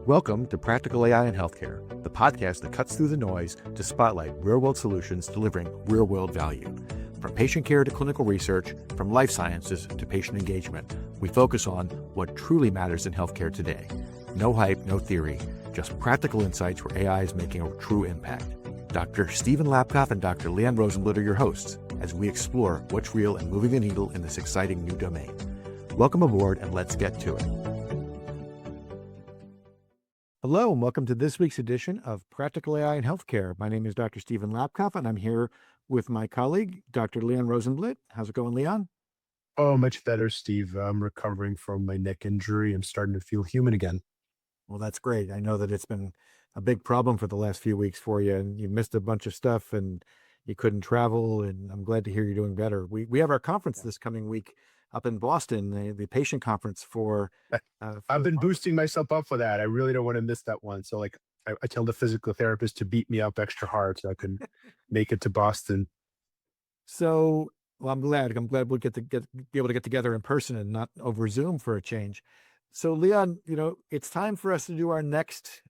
Welcome to Practical AI in Healthcare, the podcast that cuts through the noise to spotlight real-world solutions delivering real-world value. From patient care to clinical research, from life sciences to patient engagement, we focus on what truly matters in healthcare today. No hype, no theory, just practical insights where AI is making a true impact. Dr. Stephen Lapkoff and Dr. Leanne Rosenblit are your hosts as we explore what's real and moving the needle in this exciting new domain. Welcome aboard and let's get to it. Hello and welcome to this week's edition of Practical AI in Healthcare. My name is Dr. Stephen Lapkoff and I'm here with my colleague, Dr. Leanne Rosenblit. How's it going, Leanne? Oh, much better, Steve. I'm recovering from my neck injury. I'm starting to feel human again. Well, that's great. I know that it's been a big problem for the last few weeks for you and you missed a bunch of stuff and you couldn't travel, and I'm glad to hear you're doing better. We have our conference Yeah. this coming week up in Boston, the patient conference for I- I've been boosting myself up for that. I really don't want to miss that one. So, I tell the physical therapist to beat me up extra hard so I can make it to Boston. So, well, I'm glad. I'm glad we'll be able to get together in person and not over Zoom for a change. So, Leon, it's time for us to do our next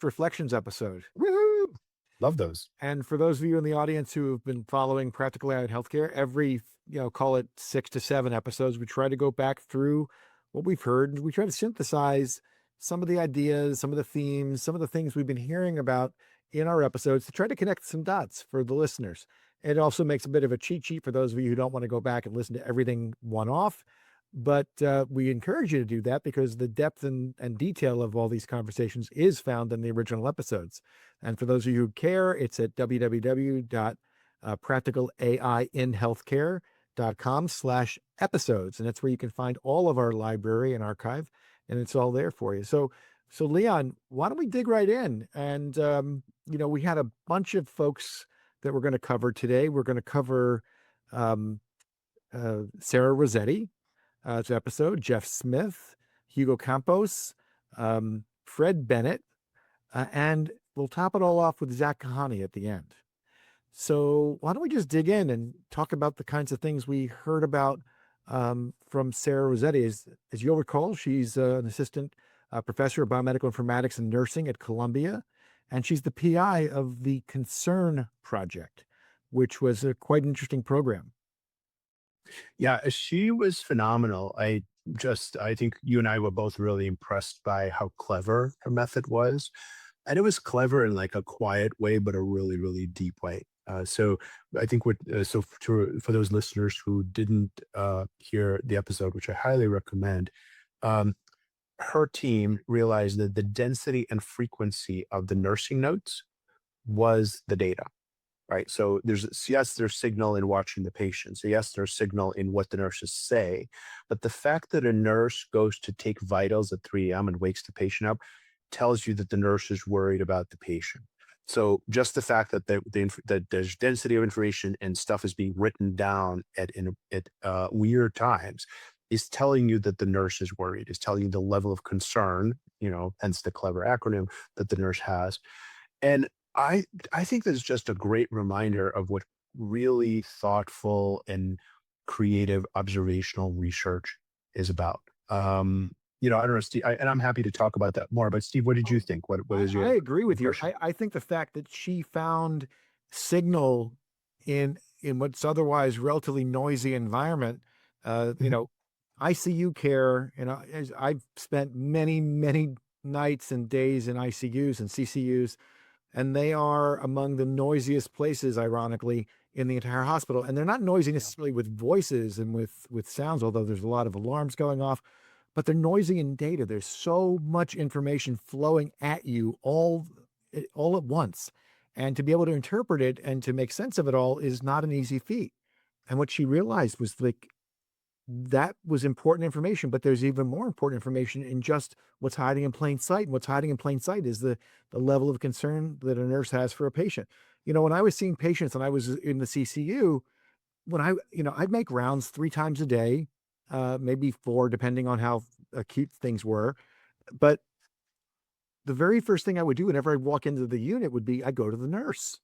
reflections episode. Woo! Love those. And for those of you in the audience who have been following Practical AI in Healthcare, every call it 6 to 7 episodes, we try to go back through what we've heard, and we try to synthesize some of the ideas, some of the themes, some of the things we've been hearing about in our episodes to try to connect some dots for the listeners. It also makes a bit of a cheat sheet for those of you who don't want to go back and listen to everything one off. But we encourage you to do that because the depth and detail of all these conversations is found in the original episodes. And for those of you who care, it's at www.practicalainhealthcare.com/episodes. And that's where you can find all of our library and archive, and it's all there for you. So Leon, why don't we dig right in? And, we had a bunch of folks that we're going to cover today. We're going to cover um, Sarah Rossetti, episode, Jeff Smith, Hugo Campos, Fred Bennett, and we'll top it all off with Zak Kohane at the end. So why don't we just dig in and talk about the kinds of things we heard about from Sarah Rossetti? As you'll recall, she's an assistant professor of biomedical informatics and nursing at Columbia, and she's the PI of the Concern Project, which was a quite interesting program. Yeah, she was phenomenal. I think you and I were both really impressed by how clever her method was. And it was clever in like a quiet way, but a really, really deep way. So I think for those listeners who didn't hear the episode, which I highly recommend, um, her team realized that the density and frequency of the nursing notes was the data, right? So there's signal in watching the patient. So yes, there's signal in what the nurses say, but the fact that a nurse goes to take vitals at 3 a.m. and wakes the patient up tells you that the nurse is worried about the patient. So just the fact that that there's density of information and stuff is being written down at weird times is telling you that the nurse is worried, is telling you the level of concern, hence the clever acronym that the nurse has. And I think that's just a great reminder of what really thoughtful and creative observational research is about. I don't know, Steve, and I'm happy to talk about that more. But Steve, what did you think? What is I your agree with you. impression? I think the fact that she found signal in what's otherwise relatively noisy environment, Mhm. ICU care, as I've spent many, many nights and days in ICUs and CCUs, and they are among the noisiest places, ironically, in the entire hospital. And they're not noisy Yeah. necessarily with voices and with sounds, although there's a lot of alarms going off, but they're noisy in data. There's so much information flowing at you all at once. And to be able to interpret it and to make sense of it all is not an easy feat. And what she realized was like that was important information, but there's even more important information in just what's hiding in plain sight. And what's hiding in plain sight is the level of concern that a nurse has for a patient. When I was seeing patients and I was in the CCU, I'd make rounds 3 times a day, maybe 4, depending on how acute things were. But the very first thing I would do whenever I'd walk into the unit would be I'd go to the nurse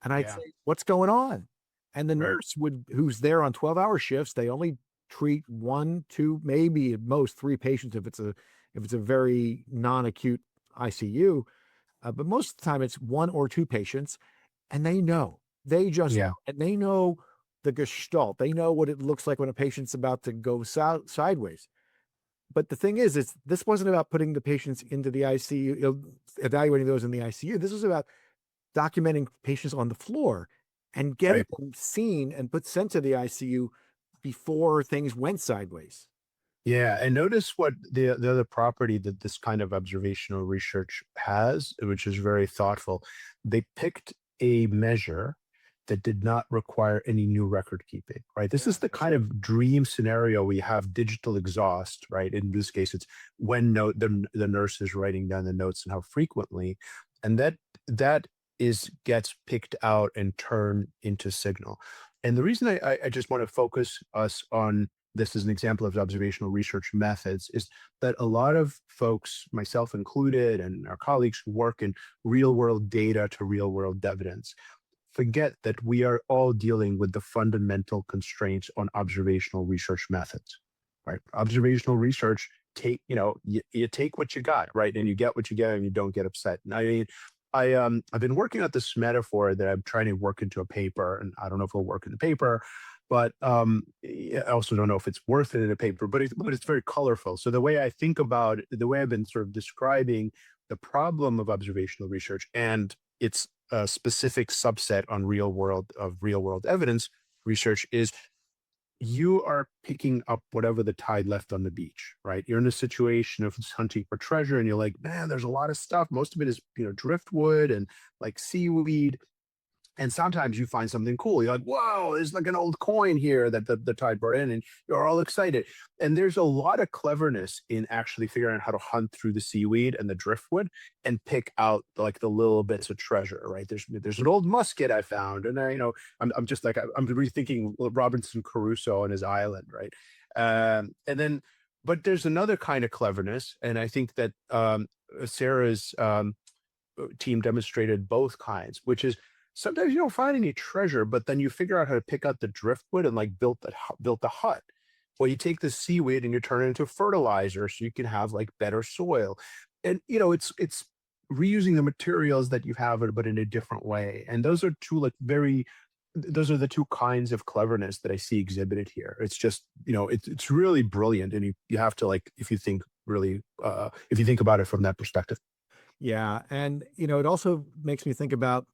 and I'd Yeah. say, "What's going on?" And the Right. nurse who's there on 12-hour shifts, they only treat 1, 2, maybe at most 3 patients if it's a very non-acute ICU, but most of the time it's one or two patients, and they know. They just Yeah. know, and they know the gestalt. They know what it looks like when a patient's about to go sideways. But the thing is, this wasn't about putting the patients into the ICU, evaluating those in the ICU. This was about documenting patients on the floor and getting Right. them seen and sent to the ICU before things went sideways. Yeah, and notice what the other property that this kind of observational research has, which is very thoughtful. They picked a measure that did not require any new record keeping, right? This Yeah, is the that's kind right. of dream scenario we have digital exhaust, right? In this case, it's when the nurse is writing down the notes and how frequently, and that is gets picked out and turned into signal. And the reason I just want to focus us on this is an example of observational research methods is that a lot of folks, myself included, and our colleagues who work in real world data to real world evidence, forget that we are all dealing with the fundamental constraints on observational research methods, right? Observational research you take what you got, right, and you get what you get, and you don't get upset. And I mean, I've been working on this metaphor that I'm trying to work into a paper, and I don't know if it'll work in the paper, but I also don't know if it's worth it in a paper. But it's very colorful. So the way I think about it, the way I've been sort of describing the problem of observational research and its a specific subset on real world evidence research is you are picking up whatever the tide left on the beach, right? You're in a situation of hunting for treasure and you're like, man, there's a lot of stuff. Most of it is, driftwood and like seaweed, and sometimes you find something cool. You're like, whoa, there's like an old coin here that the tide brought in, and you're all excited. And there's a lot of cleverness in actually figuring out how to hunt through the seaweed and the driftwood and pick out like the little bits of treasure, right? There's an old musket I found, and I'm just like I'm rethinking Robinson Crusoe on his island, right? And then, but there's another kind of cleverness, and I think that Sarah's team demonstrated both kinds, which is sometimes you don't find any treasure, but then you figure out how to pick out the driftwood and like built the hut. Well, you take the seaweed and you turn it into fertilizer so you can have like better soil. And it's reusing the materials that you have, but in a different way. And those are the two kinds of cleverness that I see exhibited here. It's just, it's really brilliant. And you have to like, if you think really, if you think about it from that perspective. Yeah, and it also makes me think about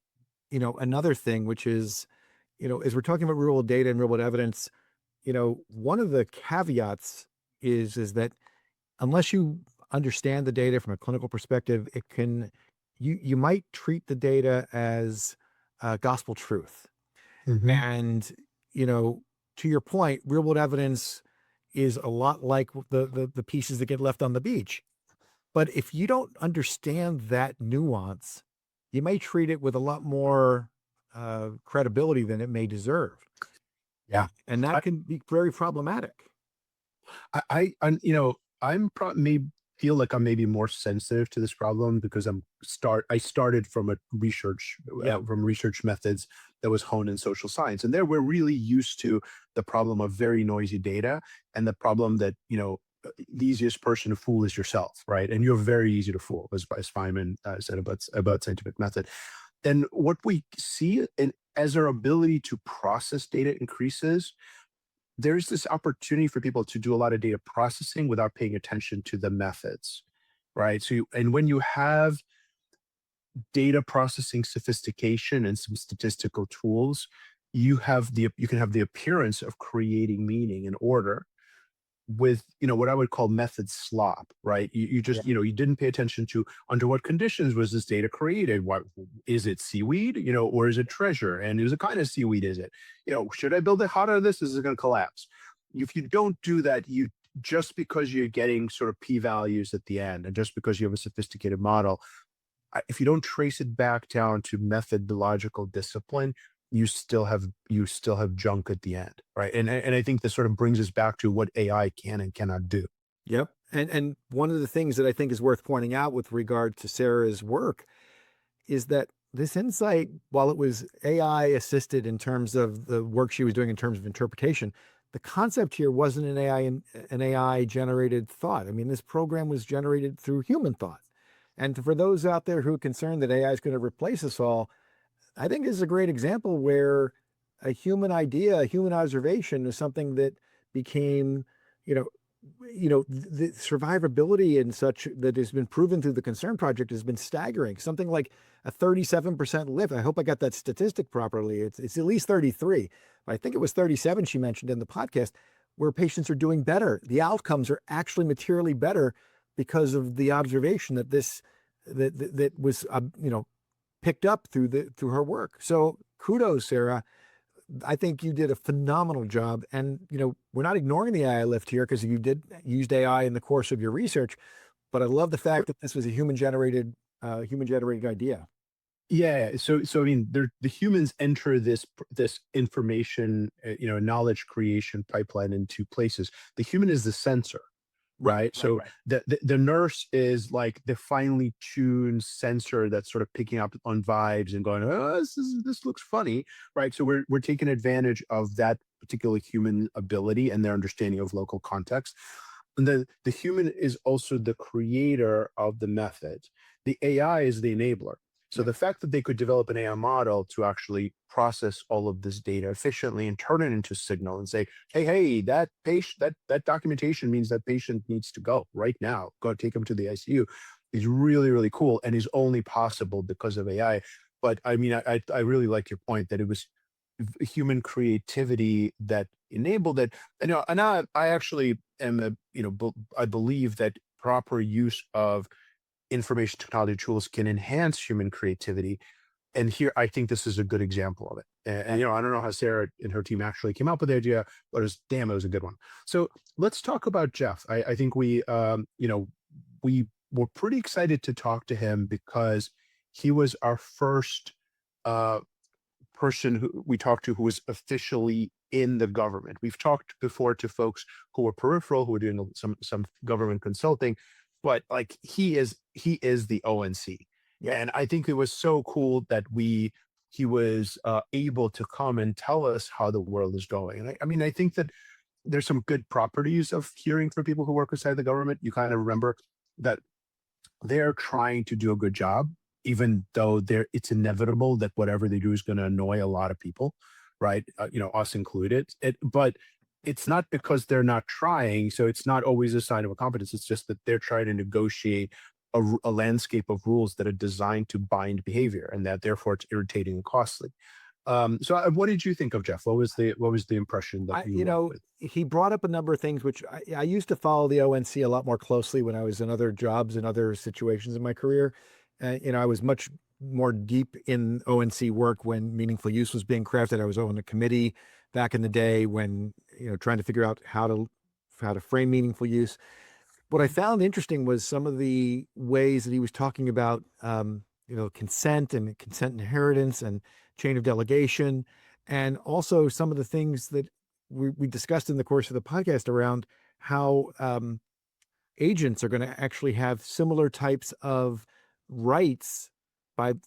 another thing, which is as we're talking about real world data and real world evidence, one of the caveats is that unless you understand the data from a clinical perspective, it can you might treat the data as gospel truth. Hmm. And you know, to your point, real world evidence is a lot like the pieces that get left on the beach. But if you don't understand that nuance, you may treat it with a lot more credibility than it may deserve, Yeah. and that can be very problematic. May feel like I'm maybe more sensitive to this problem because I started from a research Yep. from research methods that was honed in social science, and there we're really used to the problem of very noisy data and the problem that the easiest person to fool is yourself, right? And you're very easy to fool, as Feynman said about scientific method. And what we see, and as our ability to process data increases, there's this opportunity for people to do a lot of data processing without paying attention to the methods, right? And when you have data processing sophistication and some statistical tools, you can have the appearance of creating meaning and order with what I would call method slop, right? You Yeah. just you didn't pay attention to under what conditions was this data created? What is it, seaweed, or is it treasure? And whose kind of seaweed is it? Should I build a hut out of this? Is it going to collapse? If you don't do that, you just because you're getting sort of p values at the end, and just because you have a sophisticated model, if you don't trace it back down to methodological discipline, you still have junk at the end, right? And I think this sort of brings us back to what AI can and cannot do. Yep. And one of the things that I think is worth pointing out with regard to Sarah's work is that this insight, while it was AI assisted in terms of the work she was doing in terms of interpretation, the concept here wasn't an AI generated thought. I mean, this program was generated through human thought. And for those out there who are concerned that AI is going to replace us all, I think this is a great example where a human idea, a human observation is something that became, you know, the survivability and such that has been proven through the Concern Project has been staggering. Something like a 37% lift. I hope I got that statistic properly. It's at least 33. I think it was 37 she mentioned in the podcast, where patients are doing better. The outcomes are actually materially better because of the observation that that was picked up through her work. So kudos, Sarah. I think you did a phenomenal job. And we're not ignoring the AI lift here because you did used AI in the course of your research. But I love the fact that this was a human generated idea. Yeah. So I mean, the humans enter this information, knowledge creation pipeline in two places. The human is the sensor, Right, right? right, So right. the nurse is like the finely tuned sensor that's sort of picking up on vibes and going, oh, this looks funny, right? So we're taking advantage of that particular human ability and their understanding of local context. And the human is also the creator of the method. The AI is the enabler. So Yeah. the fact that they could develop an AI model to actually process all of this data efficiently and turn it into signal and say, hey, that patient, that documentation means that patient needs to go right now. Go take him to the ICU is really, really cool and is only possible because of AI. But I mean, I really like your point that it was human creativity that enabled it. And I actually am I believe that proper use of information technology tools can enhance human creativity. And here, I think this is a good example of it. I don't know how Sarah and her team actually came up with the idea, but it was a good one. So let's talk about Jeff. I think we were pretty excited to talk to him because he was our first uh, person who we talked to who was officially in the government. We've talked before to folks who were peripheral, who were doing some government consulting, but like he is the ONC. Yeah. And I think it was so cool that he was able to come and tell us how the world is going. And I mean, I think that there's some good properties of hearing from people who work inside the government. You kind of remember that they're trying to do a good job, even though it's inevitable that whatever they do is going to annoy a lot of people, right? Us included. But it's not because they're not trying. So it's not always a sign of a competence. It's just that they're trying to negotiate a landscape of rules that are designed to bind behavior, and that therefore it's irritating and costly. So what did you think of Jeff? What was the impression that I, you you left know, with? he brought up a number of things which I used to follow the ONC a lot more closely when I was in other jobs and other situations in my career. I was much more deep in ONC work when meaningful use was being crafted. I was on a committee back in the day when, trying to figure out how to frame meaningful use. What I found interesting was some of the ways that he was talking about, consent and consent inheritance and chain of delegation, and also some of the things that we discussed in the course of the podcast around how agents are going to actually have similar types of rights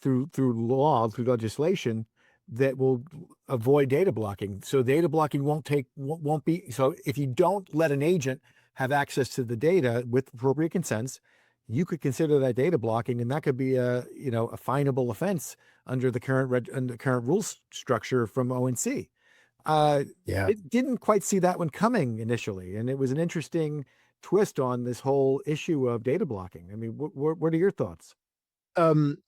through law, through legislation that will avoid data blocking. So data blocking won't be so if you don't let an agent have access to the data with appropriate consents, you could consider that data blocking, and that could be a finable offense under the current rules structure from ONC. Uh, Yeah. it didn't quite see that one coming initially, and it was an interesting twist on this whole issue of data blocking. I mean, what are your thoughts? I'm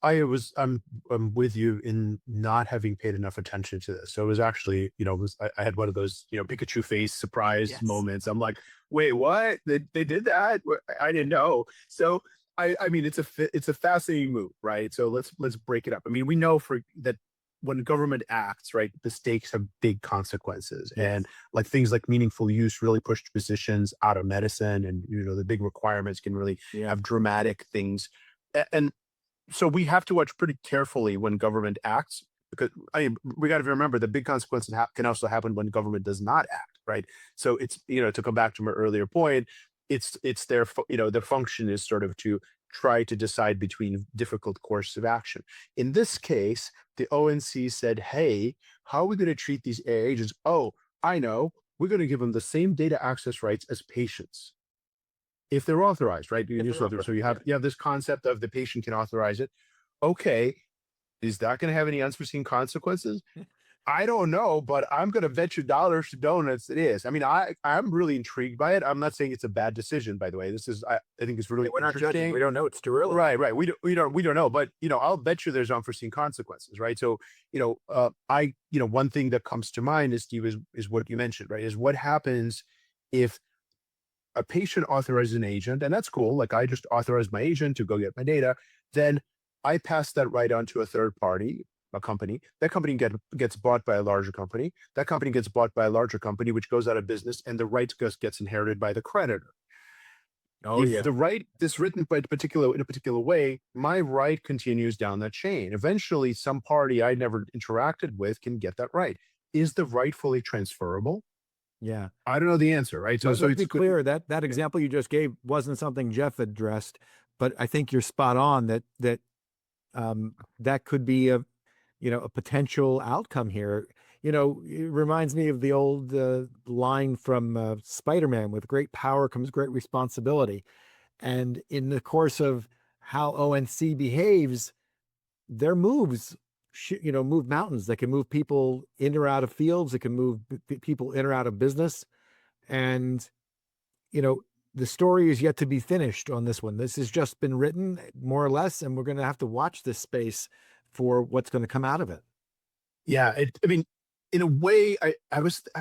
with you in not having paid enough attention to this. So it was actually, I had one of those, Pikachu face surprise Yes. moments. I'm like, wait, what? They did that? I didn't know. So I mean, it's a fascinating move, right? So let's break it up. I mean, we know for that when government acts, right, the stakes have big consequences, and Yes. like things like meaningful use really pushed physicians out of medicine, and the big requirements can really Yeah. have dramatic things. And so we have to watch pretty carefully when government acts, because I mean we got to remember the big consequences can also happen when government does not act, right? So it's to come back to my earlier point, it's their function is sort of to try to decide between difficult courses of action. In this case, the ONC said, hey, how are we going to treat these AI agents? Oh, I know, we're going to give them the same data access rights as patients. if they're authorized, right? If they're So authorized, yeah. you have this concept of the patient can authorize it. Okay, is that going to have any unforeseen consequences? I don't know, but I'm going to bet you dollars to donuts it is. I mean, I'm really intrigued by it. I'm not saying it's a bad decision, by the way. This is I think it's Yeah, really we're not judging. interesting. We don't know. It's too early. Right, right. We don't know, but I'll bet you there's unforeseen consequences, right? So, one thing that comes to mind is Steve is what you mentioned, right? Is what happens if a patient authorizes an agent, and that's cool. Like I just authorized my agent to go get my data. Then I pass that right on to a third party, a company. That company gets bought by a larger company. That company gets bought by a larger company, which goes out of business, and the rights gets inherited by the creditor. Oh If yeah. the right is written by in a particular way, my right continues down that chain. Eventually, some party I never interacted with can get that right. Is the right fully transferable? Yeah. I don't know the answer, right? So Let's it's be good. clear that that example you just gave wasn't something Jeff addressed, but I think you're spot on that could be a potential outcome here. It reminds me of the old line from Spider-Man: "With great power comes great responsibility." And in the course of how ONC behaves, their moves, move mountains. They can move people in or out of fields. It can move people in or out of business. And you know, the story is yet to be finished on this one. This has just been written, more or less, and we're going to have to watch this space for what's going to come out of it. Yeah, I mean, in a way, I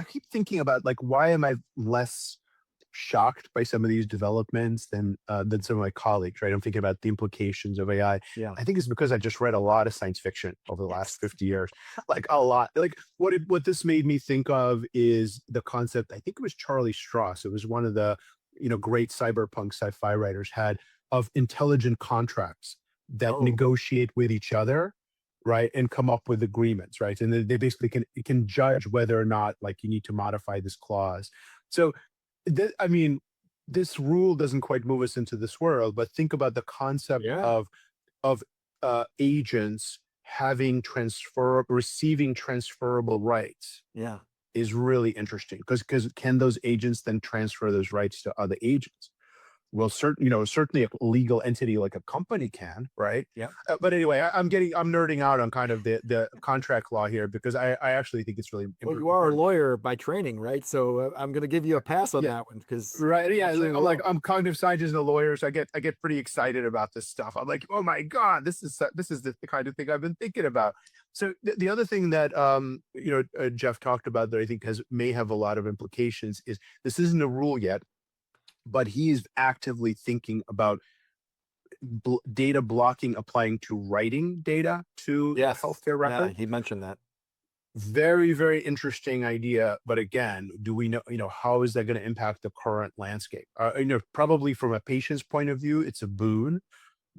keep thinking about like why am I less shocked by some of these developments than some of my colleagues, right? I'm thinking about the implications of AI. Yeah. I think it's because I just read a lot of science fiction over the last Yes. 50 years, like a lot. Like what this made me think of is the concept. I think it was Charlie Strauss. It was one of the great cyberpunk sci-fi writers had of intelligent contracts that Oh, negotiate with each other, right, and come up with agreements, right, and they basically can judge whether or not like you need to modify this clause. So I mean, this rule doesn't quite move us into this world, but think about the concept yeah. of agents receiving transferable rights Yeah. is really interesting because can those agents then transfer those rights to other agents? Well, certainly a legal entity like a company can, right? Yeah. But anyway, I'm nerding out on kind of the contract law here because I actually think it's really Well, you are a important. lawyer by training, right? So I'm going to give you a pass on Yeah, that one because right. Yeah. actually I'm like, will. I'm cognitive scientist and a lawyer. So I get pretty excited about this stuff. I'm like, oh my God, this is the kind of thing I've been thinking about. So the other thing that, Jeff talked about that I think may have a lot of implications is this isn't a rule yet, but he is actively thinking about data blocking applying to writing data to the Yes. healthcare Yeah. record. He mentioned that. Very, very interesting idea. But again, do we know, how is that going to impact the current landscape? Probably from a patient's point of view, it's a boon,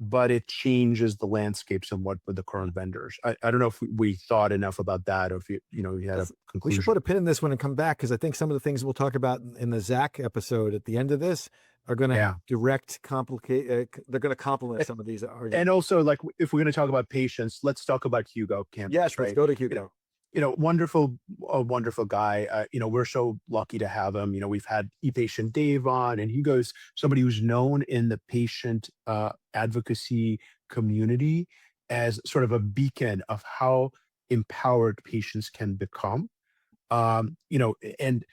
but it changes the landscape somewhat with the current vendors. I don't know if we thought enough about that or if you had a We should conclusion. put a pin in this one and come back because I think some of the things we'll talk about in the Zach episode at the end of this are going to have Yeah. direct complicate. They're going to complement some of these And arguments. also, like, if we're going to talk about patients, let's talk about Hugo Yes, Campos, let's right? go to You know, Hugo. wonderful, a wonderful guy. We're so lucky to have him. We've had e-patient Dave on, and Hugo's somebody who's known in the patient advocacy community as sort of a beacon of how empowered patients can become. And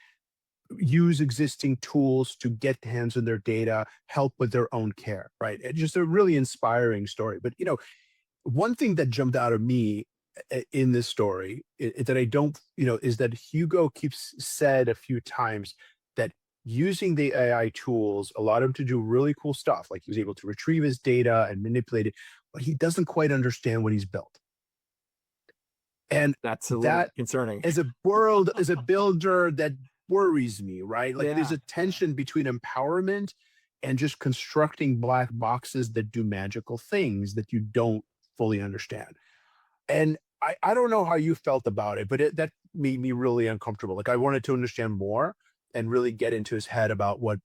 use existing tools to get hands on their data, help with their own care, right? It's just a really inspiring story. But one thing that jumped out of me in this story that I don't, is that Hugo keeps said a few times that using the AI tools allowed him to do really cool stuff. Like he was able to retrieve his data and manipulate it, but he doesn't quite understand what he's built. And That's a little that concerning. as a builder, that worries me, right? Like there's Yeah. a tension between empowerment and just constructing black boxes that do magical things that you don't fully understand. And I don't know how you felt about it, but that made me really uncomfortable. Like I wanted to understand more and really get into his head about what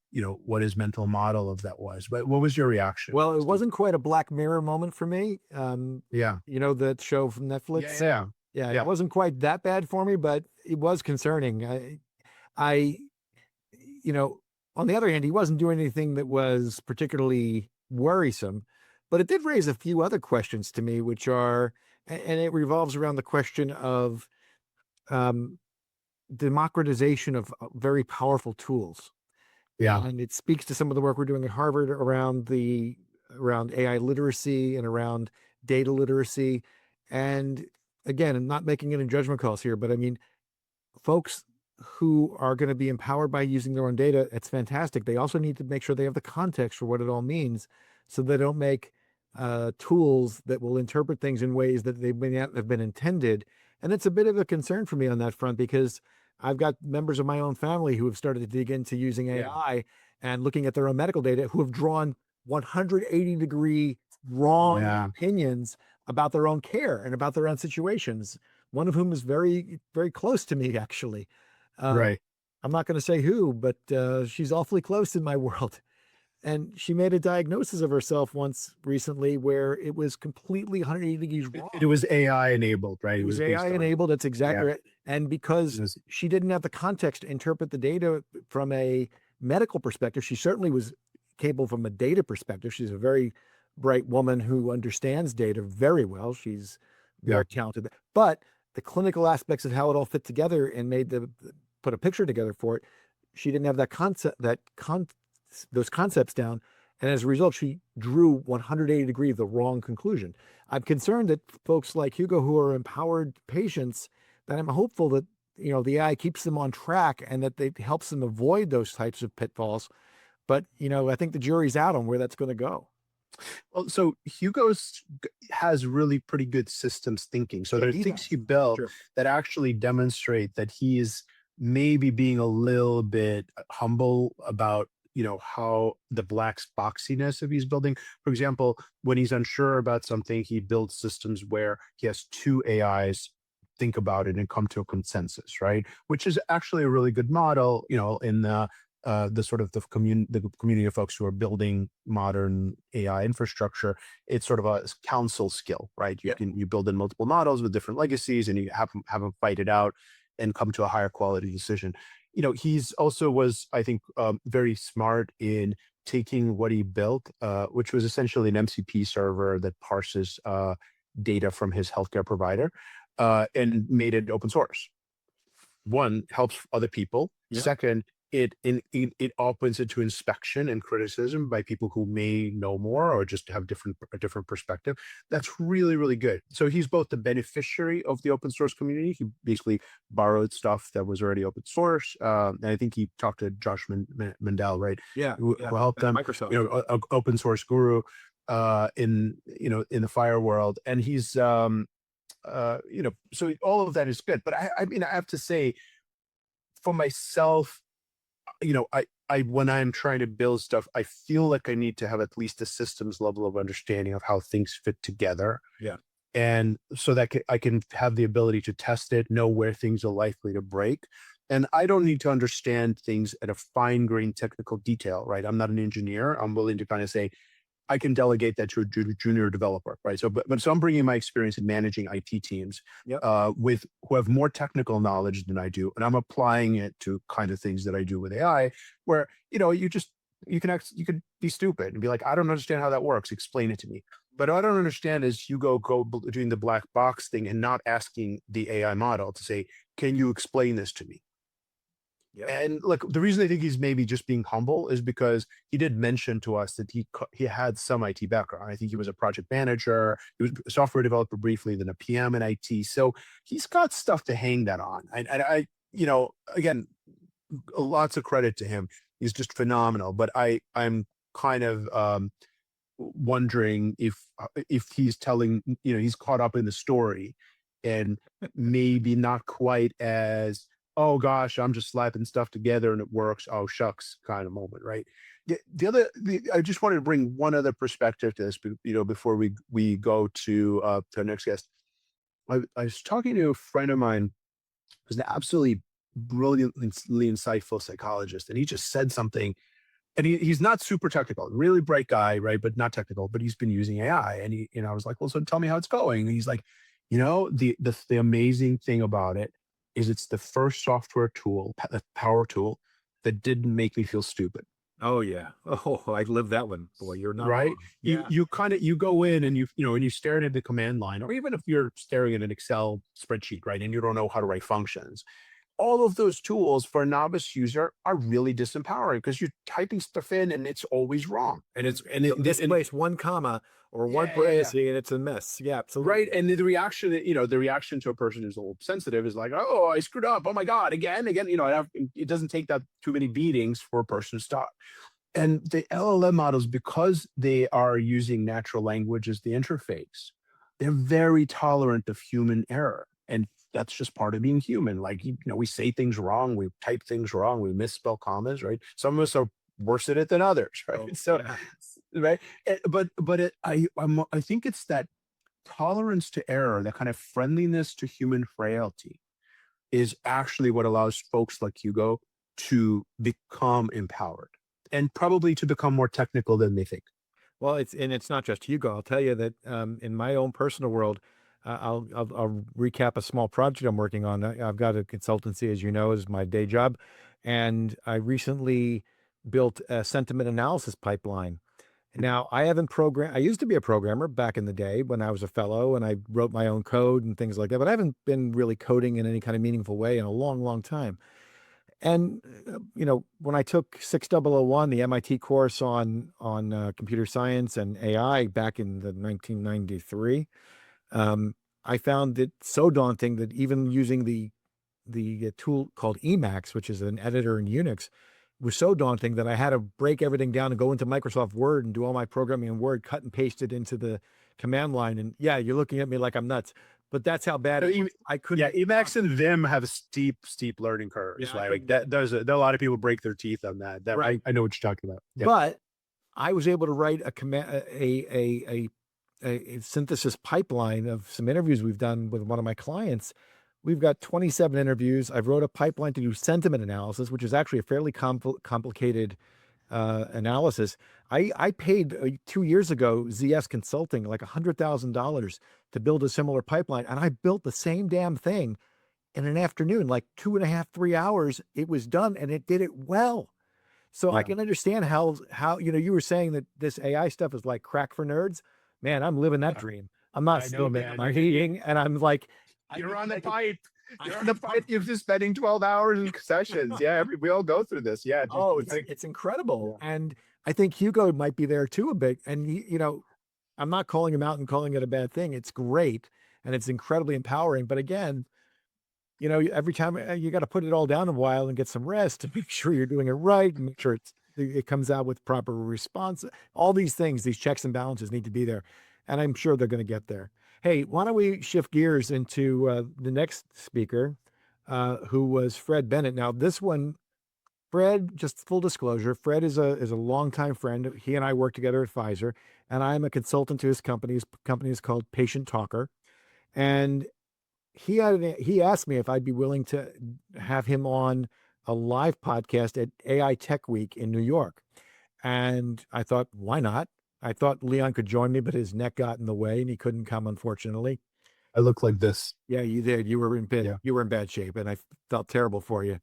his mental model of that was. But what was your reaction, Well, it Steve? wasn't quite a Black Mirror moment for me. Yeah. That show from Yeah. Netflix. Yeah. Yeah, it Yeah. wasn't quite that bad for me, but it was concerning. I, you know, On the other hand, he wasn't doing anything that was particularly worrisome, but it did raise a few other questions to me, which are, and it revolves around the question of um, democratization of very powerful tools. Yeah. And it speaks to some of the work we're doing at Harvard around around AI literacy and around data literacy. And again, I'm not making any judgment calls here, but I mean, folks who are going to be empowered by using their own data, it's fantastic. They also need to make sure they have the context for what it all means so they don't make tools that will interpret things in ways that they may not have been intended. And it's a bit of a concern for me on that front because I've got members of my own family who have started to dig into using Yeah. AI and looking at their own medical data who have drawn 180-degree wrong Yeah. opinions about their own care and about their own situations, one of whom is very, very close to me, actually. Uh, Right. I'm not going to say who, but she's awfully close in my world. And she made a diagnosis of herself once recently where it was completely 180 degrees It wrong. was AI enabled, right? It It was was AI based on, enabled. That's exactly yeah. right. And It because was, she didn't have the context to interpret the data from a medical perspective, she certainly was capable from a data perspective. She's a very bright woman who understands data very well. She's yeah. very talented. But the clinical aspects of how it all fit together and made put a picture together for it, she didn't have that concept, those concepts down. And as a result, she drew 180 degree the wrong conclusion. I'm concerned that folks like Hugo, who are empowered patients, that I'm hopeful that the AI keeps them on track and that it helps them avoid those types of pitfalls. But I think the jury's out on where that's going to go. Well, so has really pretty good systems thinking. So Yeah, there are he things he does. built Sure. that actually demonstrate that he is maybe being a little bit humble about, how the black boxiness of he's building. For example, when he's unsure about something, he builds systems where he has two AIs think about it and come to a consensus, right? Which is actually a really good model, in the sort of the community of folks who are building modern AI infrastructure. It's sort of a council skill, right? Yeah. You build in multiple models with different legacies, and you have them fight it out and come to a higher quality decision. He's also was, I think, very smart in taking what he built, which was essentially an MCP server that parses data from his healthcare provider, and made it open source. One, helps other people. Yeah. Second, it opens it to inspection and criticism by people who may know more or just have a different perspective. That's really, really good. So he's both the beneficiary of the open source community. He basically borrowed stuff that was already open source, and I think he talked to Josh Mandel, right, Yeah. who Yeah. helped At them. Microsoft. Open source guru in the fire world, and he's so all of that is good. But I mean, I have to say, for myself, I when I'm trying to build stuff, I feel like I need to have at least a systems level of understanding of how things fit together, Yeah. and so that I can have the ability to test it, know where things are likely to break. And I don't need to understand things at a fine grained technical detail, right? I'm not an engineer. I'm willing to kind of say, I can delegate that to a junior developer, right? So I'm bringing my experience in managing IT teams, Yep. with who have more technical knowledge than I do, and I'm applying it to kind of things that I do with AI, where you could be stupid and be like, I don't understand how that works. Explain it to me. But what I don't understand is you doing the black box thing and not asking the AI model to say, can you explain this to me? Yep. And look, the reason I think he's maybe just being humble is because he did mention to us that he had some IT background. I think he was a project manager, he was a software developer briefly, then a PM in IT. So he's got stuff to hang that on. I again, lots of credit to him. He's just phenomenal. But I'm kind of wondering if he's telling, he's caught up in the story and maybe not quite as, oh gosh, I'm just slapping stuff together and it works, oh shucks kind of moment, right? I just wanted to bring one other perspective to this, before we go to our next guest. I was talking to a friend of mine who's an absolutely brilliantly insightful psychologist, and he just said something, and he's not super technical, really bright guy, right? But not technical, but he's been using AI. And I was like, well, so tell me how it's going. And he's like, the amazing thing about it is it's the first software tool, power tool that didn't make me feel stupid. Oh yeah. Oh, I lived that one. Boy, you're not Right? wrong. You Yeah. you kind of you go in and when you stare at the command line, or even if you're staring at an Excel spreadsheet, right, and you don't know how to write functions, all of those tools for a novice user are really disempowering because you're typing stuff in and it's always wrong. And it's and You'll it, and misplace one comma or one yeah, yeah, yeah. parenthesis and it's a mess. Yeah, Right. absolutely. And the reaction to a person who's a little sensitive is like, oh, I screwed up. Oh my God, again. It doesn't take that too many beatings for a person to stop. And the LLM models, because they are using natural language as the interface, they're very tolerant of human error. And that's just part of being human. Like, we say things wrong, we type things wrong, we misspell commas, right? Some of us are worse at it than others, right? Oh So, yeah. right. I think it's that tolerance to error, that kind of friendliness to human frailty is actually what allows folks like Hugo to become empowered and probably to become more technical than they think. Well, it's not just Hugo. I'll tell you that in my own personal world, I'll recap a small project I'm working on. I've got a consultancy, as you know, is my day job, and I recently built a sentiment analysis pipeline. Now, I haven't programmed. I used to be a programmer back in the day when I was a fellow, and I wrote my own code and things like that. But I haven't been really coding in any kind of meaningful way in a long, long time. And, when I took 6001, the MIT course on computer science and AI back in the 1993, I found it so daunting that even using the tool called Emacs, which is an editor in Unix, was so daunting that I had to break everything down and go into Microsoft Word and do all my programming in Word, cut and paste it into the command line. And yeah, you're looking at me like I'm nuts, but that's how bad So, it was. I yeah, couldn't. Emacs and Vim have steep learning Yeah, curves. I Like couldn't. that, a lot of people break their teeth on that. That Right. I know what you're talking about. Yeah, But I was able to write a command, a synthesis pipeline of some interviews we've done with one of my clients. We've got 27 interviews. I've wrote a pipeline to do sentiment analysis, which is actually a fairly complicated analysis. I paid 2 years ago ZS Consulting like $100,000 to build a similar pipeline, and I built the same damn thing in an afternoon, like 2.5, 3 hours. It was done, and it did it well. So I yeah. can understand how you were saying that this AI stuff is like crack for nerds. Man, I'm living that Uh, dream. I'm not I know, sleeping. I'm man. not eating, and I'm like, You're on the pipe. I You're on the pipe. You're just spending 12 hours in sessions. Yeah, we all go through this. Yeah, oh, it's like, it's incredible, yeah. and I think Hugo might be there too a bit. And I'm not calling him out and calling it a bad thing. It's great, and it's incredibly empowering. But again, every time you got to put it all down a while and get some rest to make sure you're doing it right and make sure it comes out with proper response. All these things, these checks and balances need to be there, and I'm sure they're going to get there. Hey, why don't we shift gears into the next speaker, who was Fred Bennett. Now, this one, Fred, just full disclosure, Fred is a longtime friend. He and I work together at Pfizer, and I'm a consultant to his company. His company is called Patient Talker, and he asked me if I'd be willing to have him on a live podcast at AI Tech Week in New York. And I thought, why not? I thought Leon could join me, but his neck got in the way and he couldn't come, unfortunately. I look like this. Yeah, you did. Yeah. You were in bad shape, and I felt terrible for you.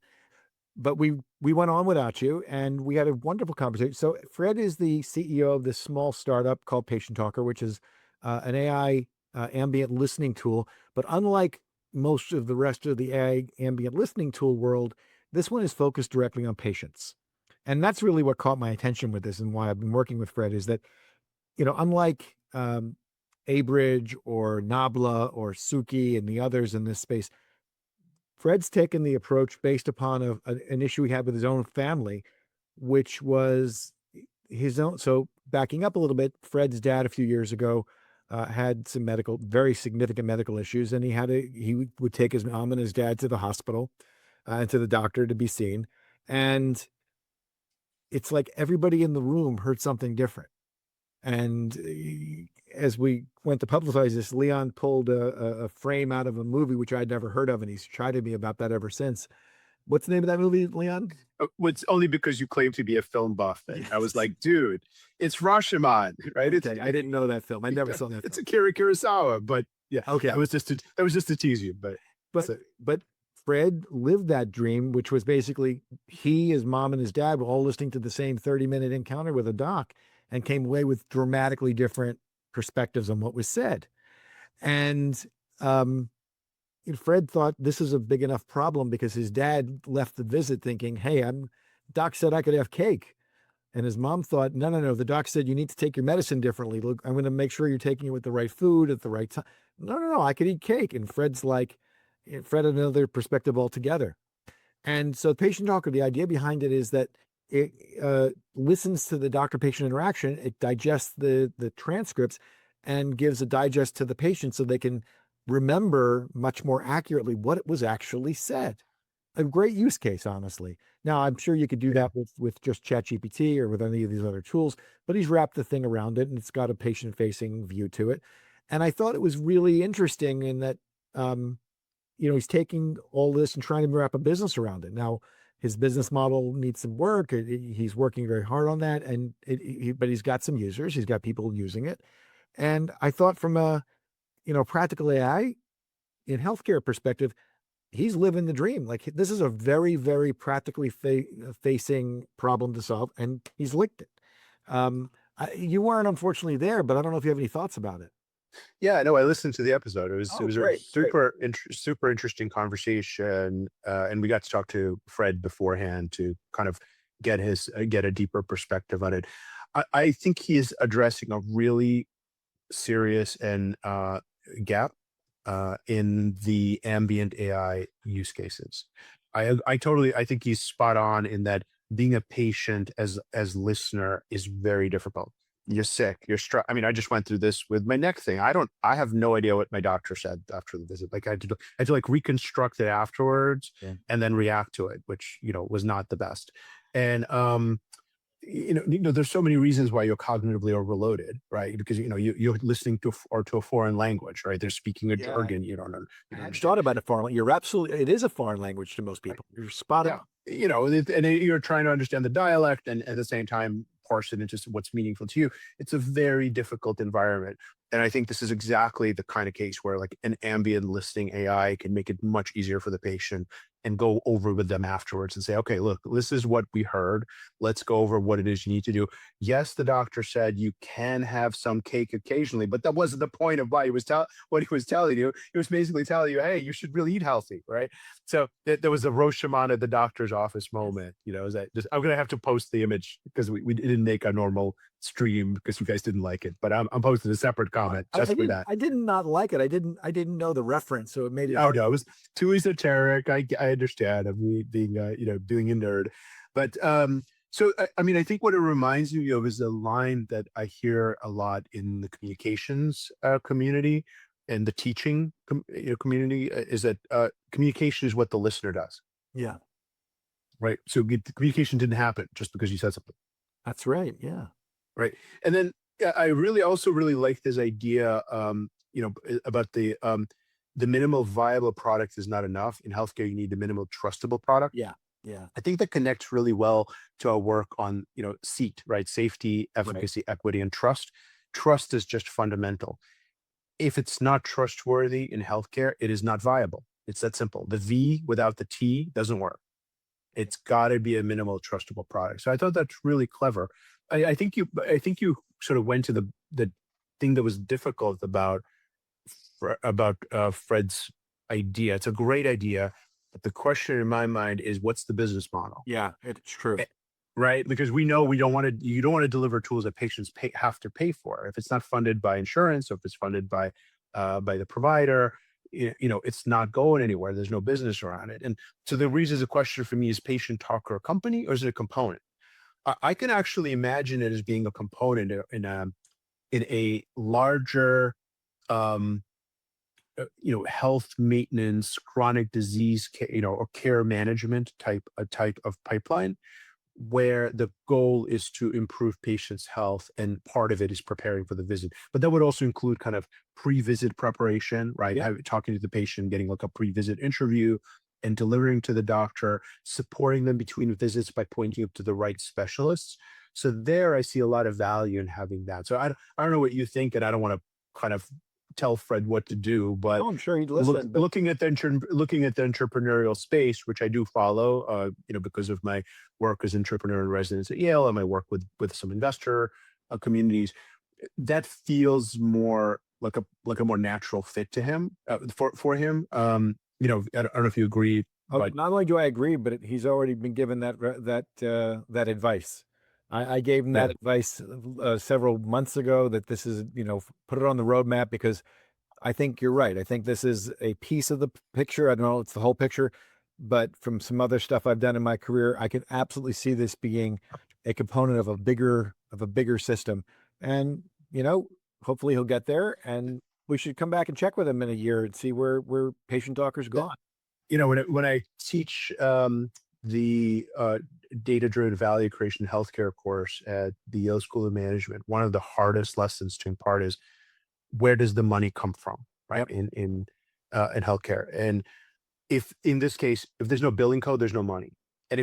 But we went on without you, and we had a wonderful conversation. So Fred is the CEO of this small startup called Patient Talker, which is an AI ambient listening tool. But unlike most of the rest of the AI ambient listening tool world, this one is focused directly on patients. And that's really what caught my attention with this, and why I've been working with Fred is that, unlike Abridge or Nabla or Suki and the others in this space, Fred's taken the approach based upon an issue he had with his own family, which was his own. So backing up a little bit, Fred's dad a few years ago had some very significant medical issues, and he would take his mom and his dad to the hospital and to the doctor to be seen, and it's like everybody in the room heard something different. And as we went to publicize this, Leon pulled a frame out of a movie which I'd never heard of, and he's chided me about that ever since. What's the name of that movie, Leon? It's only because you claim to be a film buff. And I was Yes. like, dude, it's Rashomon, right? Okay, I didn't know that film. I never saw that It's film. Akira Kurosawa, but yeah, Okay, that was just to tease you. But but so, but Fred lived that dream, which was basically he, his mom, and his dad were all listening to the same 30-minute encounter with a doc and came away with dramatically different perspectives on what was said. And um, Fred thought this is a big enough problem because his dad left the visit thinking, hey, doc said I could have cake. And his mom thought, no, no, no. The doc said you need to take your medicine differently. Look, I'm going to make sure you're taking it with the right food at the right time. No, no, no. I could eat cake. And Fred's like, Fred had another perspective altogether. And so patient talker, the idea behind it is that it listens to the doctor-patient interaction, it digests the transcripts and gives a digest to the patient so they can remember much more accurately what it was actually said. A great use case, honestly. Now, I'm sure you could do that with just ChatGPT or with any of these other tools, but he's wrapped the thing around it and it's got a patient-facing view to it. And I thought it was really interesting in that um, he's taking all this and trying to wrap a business around it. Now, his business model needs some work. He's working very hard on that, and but he's got some users. He's got people using it, and I thought from a practical AI in healthcare perspective, he's living the dream. Like this is a very very practically facing problem to solve, and he's licked it. You weren't unfortunately there, but I don't know if you have any thoughts about it. Yeah, no, I listened to the episode. It Oh, was a great, great. super interesting conversation, and we got to talk to Fred beforehand to kind of get a deeper perspective on it. I think he is addressing a really serious and gap in the ambient AI use cases. I think he's spot on in that being a patient as listener is very difficult. You're sick. You're stressed. I mean, I just went through this with my neck thing. I have no idea what my doctor said after the visit. Like I had to like reconstruct it afterwards Yeah. and then react to it, which was not the best. And there's so many reasons why you're cognitively overloaded, right? Because you're listening to a foreign language, right? They're speaking a Yeah, jargon I you don't hadn't understand. thought about it foreign. You're absolutely. It is a foreign language to most Right. people. You're spot Yeah, on. you're trying to understand the dialect and at the same time parse it into what's meaningful to you. It's a very difficult environment, and I think this is exactly the kind of case where like an ambient listening AI can make it much easier for the patient and go over with them afterwards and say, okay, look, this is what we heard. Let's go over what it is you need to do. Yes, the doctor said you can have some cake occasionally, but that wasn't the point of what he was telling you. He was basically telling you, hey, you should really eat healthy, right? So there was a Roshamon at the doctor's office Yes. moment. Is that just, I'm gonna have to post the image because we didn't make a normal stream because you guys didn't like it. But I'm posting a separate Oh, comment I just for didn't. that. I did not like it. I didn't know the reference, so it made it Oh hard. no, it was too esoteric. I understand. I'm being being a nerd, but so I mean I think what it reminds me of is a line that I hear a lot in the communications community and the teaching community is that communication is what the listener does, Yeah, right? So the communication didn't happen just because you said something, that's right. Yeah, right? And then yeah, I really also really like this idea, about the minimal viable product is not enough in healthcare. You need the minimal trustable product. yeah, yeah. I think that connects really well to our work on SEAT, right? Safety, Right. efficacy, equity, and trust. Trust is just fundamental. If it's not trustworthy in healthcare, it is not viable. It's that simple. The V without the T doesn't work. It's got to be a minimal trustable product. So I thought that's really clever. I think you sort of went to the thing that was difficult about Fred's idea. It's a great idea, but the question in my mind is, what's the business model? Yeah, it's true. Eh, Right? Because we know we don't want to. You don't want to deliver tools that patients have to pay for. If it's not funded by insurance, or if it's funded by the provider, it's not going anywhere. There's no business around it. And so the reason the question for me is patient talker a company or is it a component? I can actually imagine it as being a component in a larger um, health maintenance, chronic disease, or care management type of pipeline where the goal is to improve patients' health, and part of it is preparing for the visit. But that would also include kind of pre-visit preparation, right? Yeah, Talking to the patient, getting like a pre-visit interview, and delivering to the doctor, supporting them between visits by pointing them to the right specialists. So there, I see a lot of value in having that. So I don't know what you think, and I don't want to kind of tell Fred what to do, but Oh, I'm sure he'd listen, but looking at the entrepreneurial space, which I do follow, because of my work as entrepreneur in residence at Yale and my work with some investor communities, that feels more like a more natural fit to him, for him. I don't know if you agree, oh, but not only do I agree, but he's already been given that advice. I gave him that yeah, advice several months ago that this is, put it on the roadmap because I think you're right. I think this is a piece of the picture. I don't know, it's the whole picture, but from some other stuff I've done in my career, I can absolutely see this being a component of a bigger system. And, hopefully he'll get there and we should come back and check with him in a year and see where patient talker's gone. when I teach the data driven value creation healthcare course at the Yale School of Management, one of the hardest lessons to impart is where does the money come from, right? Yep. In healthcare, and if in this case, if there's no billing code, there's no money.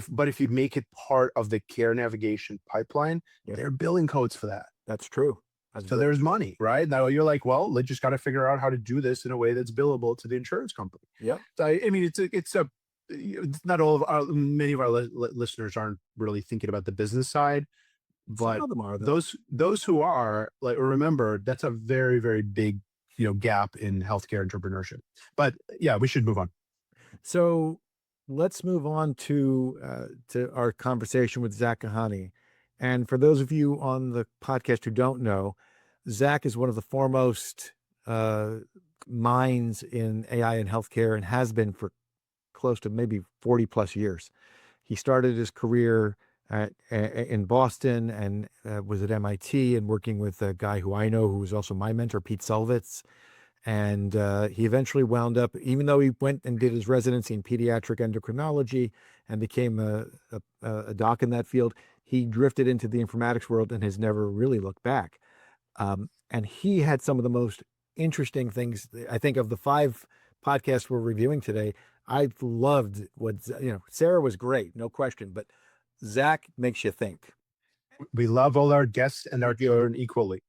But if you make it part of the care navigation pipeline, Yep. there are billing codes for that. That's true. That's So very there's true. money, right? Now you're like, well, let's just got to figure out how to do this in a way that's billable to the insurance company. Yep. So I mean, it's not all of our many of our listeners aren't really thinking about the business side, Some but of them are though. those who are, like, remember that's a very very big gap in healthcare entrepreneurship. But yeah, we should move on. So let's move on to our conversation with Zak Kohane. And for those of you on the podcast who don't know, Zach is one of the foremost uh, minds in AI and healthcare and has been for close to maybe 40 plus years. He started his career in Boston and was at MIT and working with a guy who I know who was also my mentor, Pete Selvitz. And he eventually wound up, even though he went and did his residency in pediatric endocrinology and became a doc in that field, he drifted into the informatics world and has never really looked back. And he had some of the most interesting things. I think of the 5 podcasts we're reviewing today, I loved Sarah was great, no question, but Zach makes you think. We love all our guests and our children equally.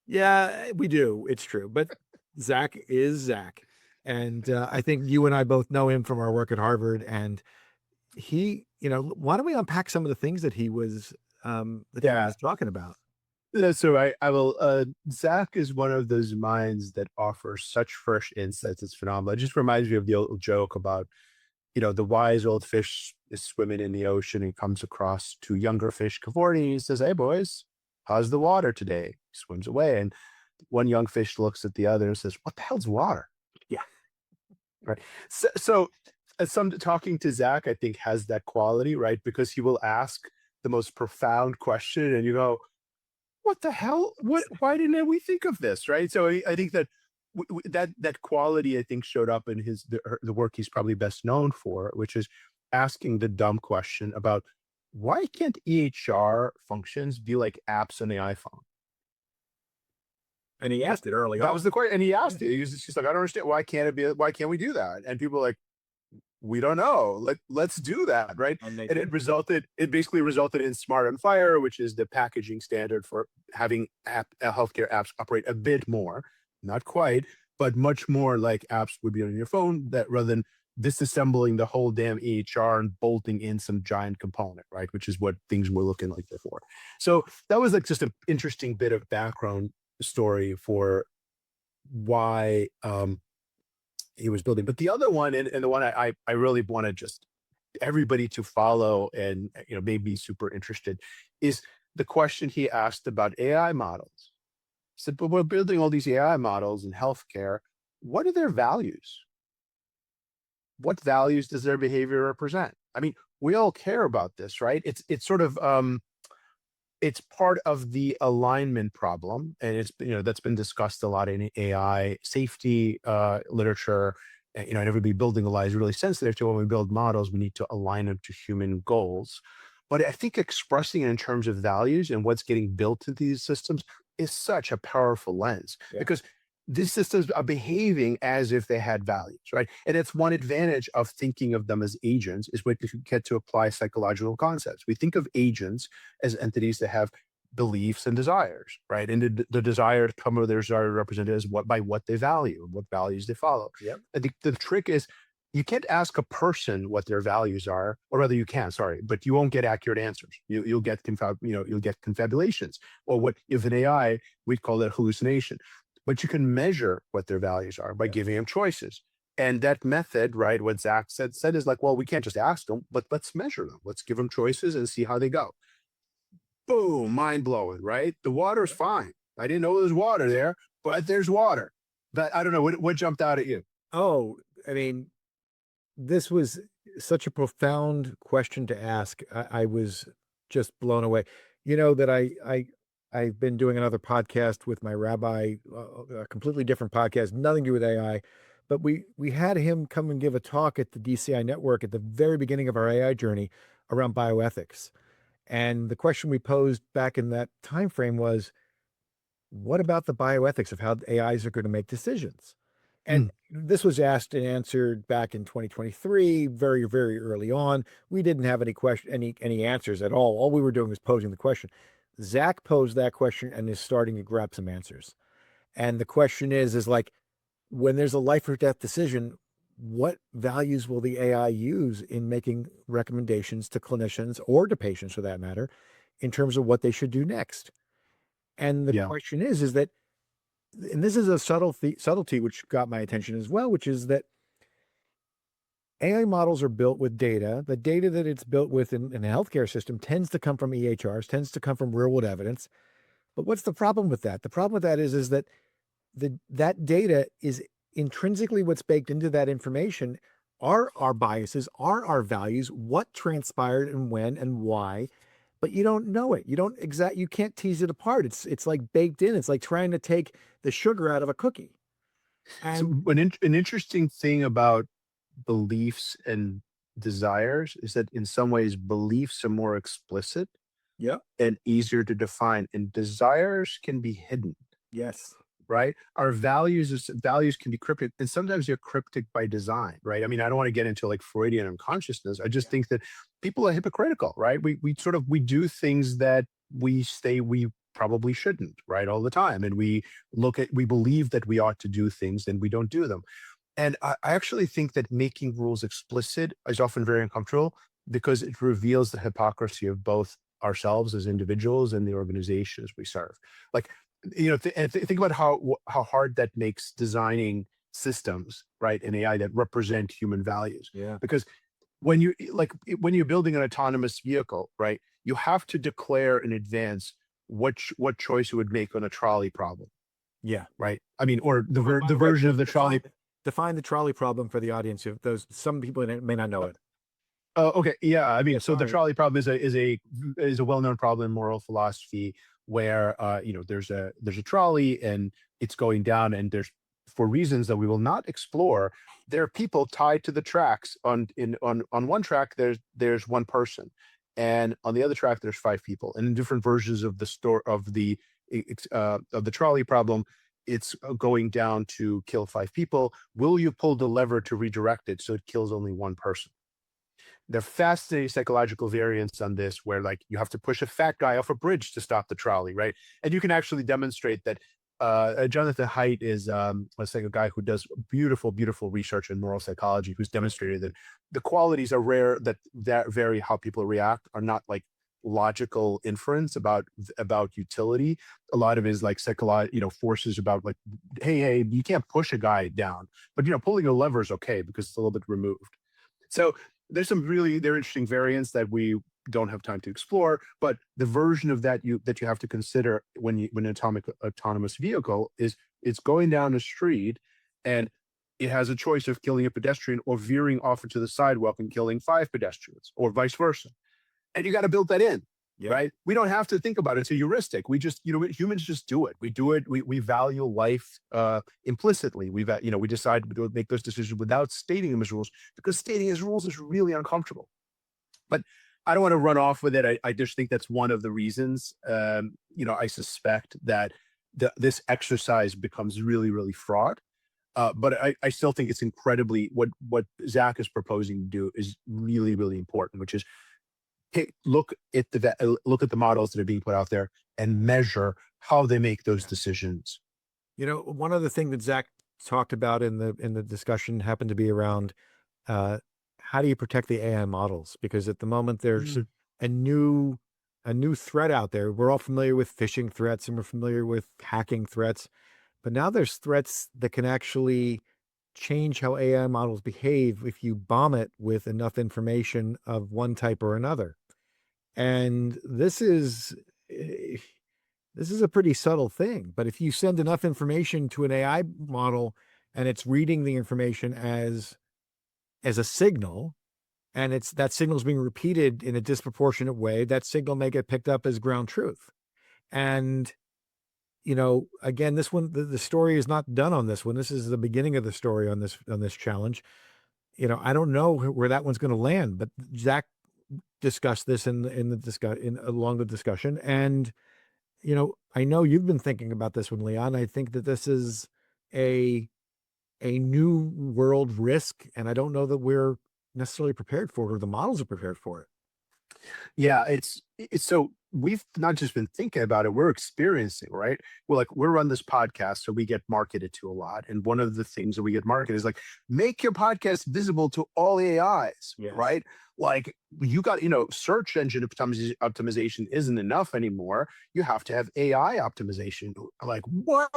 Yeah, we do. It's true. But Zach is Zach. And I think you and I both know him from our work at Harvard. And why don't we unpack some of the things that he Yeah. was talking about? So I will. Zach is one of those minds that offers such fresh insights. It's phenomenal. It just reminds me of the old joke about, the wise old fish is swimming in the ocean and comes across 2 younger fish cavorting. He says, "Hey boys, how's the water today?" He swims away, and one young fish looks at the other and says, "What the hell's water?" Yeah. Right. So as some talking to Zach, I think has that quality, right? Because he will ask the most profound question, and you go, what the hell? Why didn't we think of this? Right. So I think that that quality, I think, showed up in the work he's probably best known for, which is asking the dumb question about why can't EHR functions be like apps on the iPhone? And he asked it early That on. was the question, and he asked it. He was just like, I don't understand, why can't it be? Why can't we do that? And people are like, we don't know. Let's do that, right? And they And did. it basically resulted in Smart on Fire, which is the packaging standard for having healthcare apps operate a bit more, not quite, but much more like apps would be on your phone, that rather than disassembling the whole damn EHR and bolting in some giant component, right? Which is what things were looking like before. So that was like just an interesting bit of background story for why he was building. But the other one, and the one I really wanted just everybody to follow and made me super interested, is the question he asked about AI models. He said, but we're building all these AI models in healthcare. What are their values? What values does their behavior represent? I mean, we all care about this, right? It's sort of it's part of the alignment problem, and it's that's been discussed a lot in AI safety literature. And everybody building a lot is really sensitive to when we build models, we need to align them to human goals. But I think expressing it in terms of values and what's getting built into these systems is such a powerful lens, Yeah. because these systems are behaving as if they had values, right? And it's one advantage of thinking of them as agents is when you get to apply psychological concepts. We think of agents as entities that have beliefs and desires, right? And the desires, some of their desire represented as what by what they value, what values they follow. Yep. And the trick is you can't ask a person what their values are, or rather you can, sorry, but you won't get accurate answers. You'll get you'll get confabulations, or what if an AI, we'd call that hallucination. But you can measure what their values are by Yep. giving them choices. And that method, right, what Zach said is like, well, we can't just ask them, but let's measure them. Let's give them choices and see how they go. Boom, mind blowing, right? The water's fine. I didn't know there was water there, but there's water. But I don't know what jumped out at you. Oh, I mean, this was such a profound question to ask. I was just blown away. You know that I've been doing another podcast with my rabbi, a completely different podcast, nothing to do with AI. But we had him come and give a talk at the DCI network at the very beginning of our AI journey around bioethics. And the question we posed back in that time frame was, what about the bioethics of how AIs are going to make decisions? And Mm, this was asked and answered back in 2023, very, very early on. We didn't have any answers at all. All we were doing was posing the question. Zach posed that question and is starting to grab some answers. And the question is like, when there's a life or death decision, what values will the AI use in making recommendations to clinicians or to patients for that matter, in terms of what they should do next? And the yeah. question is that, and this is a subtlety which got my attention as well, which is that AI models are built with data. The data that it's built with in a healthcare system tends to come from EHRs, tends to come from real world evidence. But what's the problem with that? The problem with that is that that data is intrinsically what's baked into that information are our biases, are our values, what transpired and when and why, but you don't know it. You can't tease it apart. It's like baked in. It's like trying to take the sugar out of a cookie. So And an interesting thing about beliefs and desires is that in some ways beliefs are more explicit yeah, and easier to define, and desires can be hidden. yes. Right? Our values can be cryptic, and sometimes they're cryptic by design, right? I mean, I don't want to get into like Freudian unconsciousness. I just think that people are hypocritical, right? We do things that we probably shouldn't, right, all the time, and we believe that we ought to do things, and we don't do them. And I actually think that making rules explicit is often very uncomfortable because it reveals the hypocrisy of both ourselves as individuals and the organizations we serve. Like, think about how hard that makes designing systems, right, in AI that represent human values. Yeah. Because when you're building an autonomous vehicle, right, you have to declare in advance what choice you would make on a trolley problem, Yeah. right? I mean, or By the the way, version of the trolley. define the trolley problem for the audience. If those some people may not know it. Oh, okay. Yeah. I Yeah, mean, so the sorry. trolley problem is a well-known problem in moral philosophy where there's a trolley and it's going down, and there's, for reasons that we will not explore, there are people tied to the tracks. On one track there's one person, and on the other track there's five people. And in different versions of the store of the trolley problem, it's going down to kill five people. Will you pull the lever to redirect it so it kills only one person? They're fascinating psychological variants on this, where like you have to push a fat guy off a bridge to stop the trolley, right? And you can actually demonstrate that. Jonathan Haidt is, let's say, a guy who does beautiful research in moral psychology, who's demonstrated that the qualities are rare that vary how people react are not like logical inference about utility. A lot of it is like psychological, forces about like, hey, you can't push a guy down, but pulling a lever is okay because it's a little bit removed. So they're interesting variants that we don't have time to explore, but the version of that you have to consider when an autonomous vehicle is it's going down a street, and it has a choice of killing a pedestrian or veering off into the sidewalk and killing five pedestrians, or vice versa. And you got to build that in, Yep. right? We don't have to think about it. It's a heuristic. We just, humans just do it. We do it. We value life implicitly. We decide to make those decisions without stating them as rules, because stating as rules is really uncomfortable. But I don't want to run off with it. I just think that's one of the reasons. I suspect that this exercise becomes really fraught. But I still think it's incredibly, what Zach is proposing to do is really important, which is, hey, look at the models that are being put out there. and measure how they make those decisions. One other thing that Zach talked about in the discussion happened to be around uh, how do you protect the AI models? Because at the moment there's Mm. a new a new threat out there. We're all familiar with phishing threats and we're familiar with hacking threats, but now there's threats that can actually change how AI models behave if you bomb it with enough information of one type or another. And eh, this is a pretty subtle thing, but if you send enough information to an AI model and it's reading the information as a signal, and it's that signal is being repeated in a disproportionate way, that signal may get picked up as ground truth. And again, this one, the story is not done on this one. This is the beginning of the story on this challenge. I don't know where that one's going to land, but Zach discussed this in the discuss in along the discussion, and I know you've been thinking about this one, Leon. I think that this is a a new world risk, and I don't know that we're necessarily prepared for it or the models are prepared for it. Yeah, it's so we've not just been thinking about it, we're experiencing, right? Well, like we're on this podcast, so we get marketed to a lot. And one of the things that we get marketed is like, make your podcast visible to all AIs, Yes. right? Like you got, search engine optimization isn't enough anymore. You have to have AI optimization. Like, what?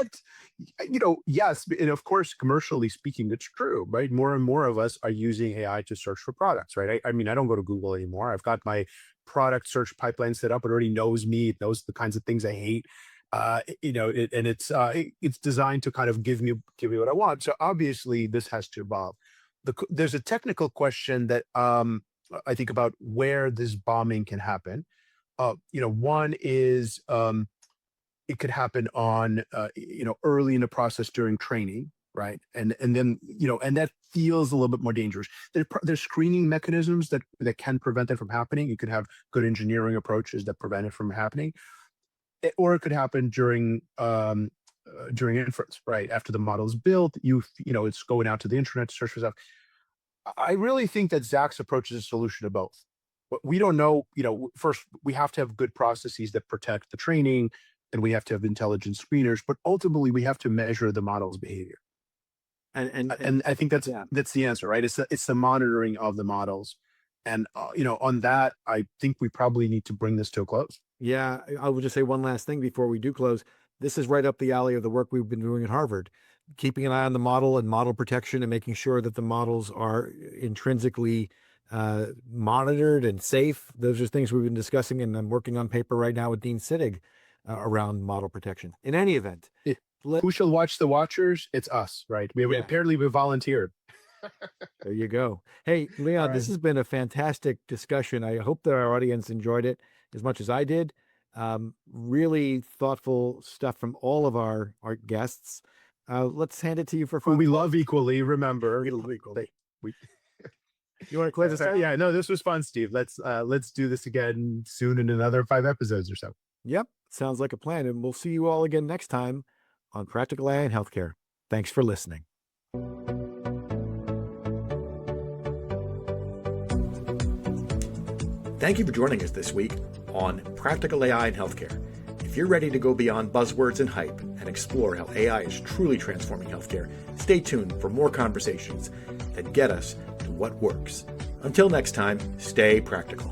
Yes, and of course, commercially speaking, it's true, right? More and more of us are using AI to search for products, right? I mean, I don't go to Google anymore. I've got my product search pipeline set up. It already knows me. It knows the kinds of things I hate. And it's designed to kind of give me what I want. So obviously, this has to evolve. There's a technical question that I think about where this bombing can happen. One is it could happen on early in the process during training, right? And then and that feels a little bit more dangerous. There's screening mechanisms that can prevent that from happening. You could have good engineering approaches that prevent it from happening. Or it could happen during inference, right? After the model is built, it's going out to the internet to search for stuff. I really think that Zach's approach is a solution to both. But we don't know, first we have to have good processes that protect the training, and we have to have intelligent screeners, but ultimately we have to measure the model's behavior. And And I think that's yeah. that's the answer, right? It's the monitoring of the models. And on that, I think we probably need to bring this to a close. Yeah, I will just say one last thing before we do close. This is right up the alley of the work we've been doing at Harvard, keeping an eye on the model and model protection and making sure that the models are intrinsically monitored and safe. Those are things we've been discussing, and I'm working on paper right now with Dean Sittig around model protection. In any event, Eh, let Who shall watch the watchers? It's us, right? yeah, Apparently we volunteered. there you go. Hey, All Leon, right. this has been a fantastic discussion. I hope that our audience enjoyed it as much as I did. Really thoughtful stuff from all of our guests. Let's hand it to you for Who final we thoughts. love equally. Remember, We love equal. we You want to close us out? yeah, no, this was fun, Steve. Let's do this again soon in another 5 episodes or so. Yep, sounds like a plan. And we'll see you all again next time on Practical AI in Healthcare. Thanks for listening. Thank you for joining us this week on Practical AI in Healthcare. If you're ready to go beyond buzzwords and hype and explore how AI is truly transforming healthcare, stay tuned for more conversations that get us to what works. Until next time, stay practical.